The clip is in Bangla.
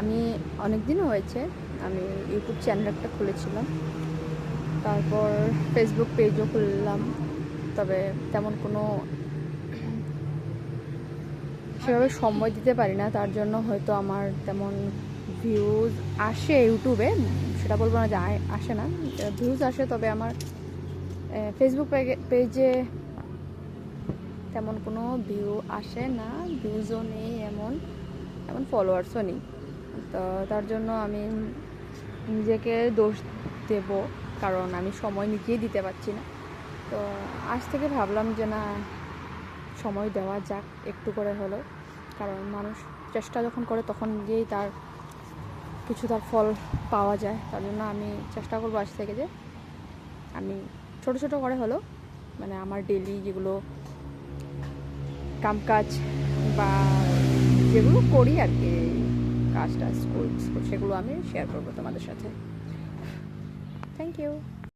আমি অনেক দিনও হয়েছে আমি ইউটিউব চ্যানেল একটা খুলেছিলাম, তারপর ফেসবুক পেজও খুললাম, তবে তেমন কোনো সেভাবে সময় দিতে পারি না। তার জন্য হয়তো আমার তেমন ভিউজ আসে ইউটিউবে, সেটা বলবো না যে আসে না, ভিউজ আসে, তবে আমার ফেসবুক পেজে তেমন কোনো ভিউ আসে না, ভিউজও নেই, এমন ফলোয়ার্সও নেই। তো তার জন্য আমি নিজেকে দোষ দেব, কারণ আমি সময় নিজেই দিতে পারছি না। তো আজ থেকে ভাবলাম যে না, সময় দেওয়া যাক একটু করে হলেও, কারণ মানুষ চেষ্টা যখন করে তখন গিয়েই তার ফল পাওয়া যায়। তার জন্য আমি চেষ্টা করবো আজ থেকে যে আমি ছোট ছোট করে হলেও মানে আমার ডেলি যেগুলো কামকাজ বা যেগুলো করি আর কি, কাজ টাজ সেগুলো আমি শেয়ার করবো তোমাদের সাথে। Thank you.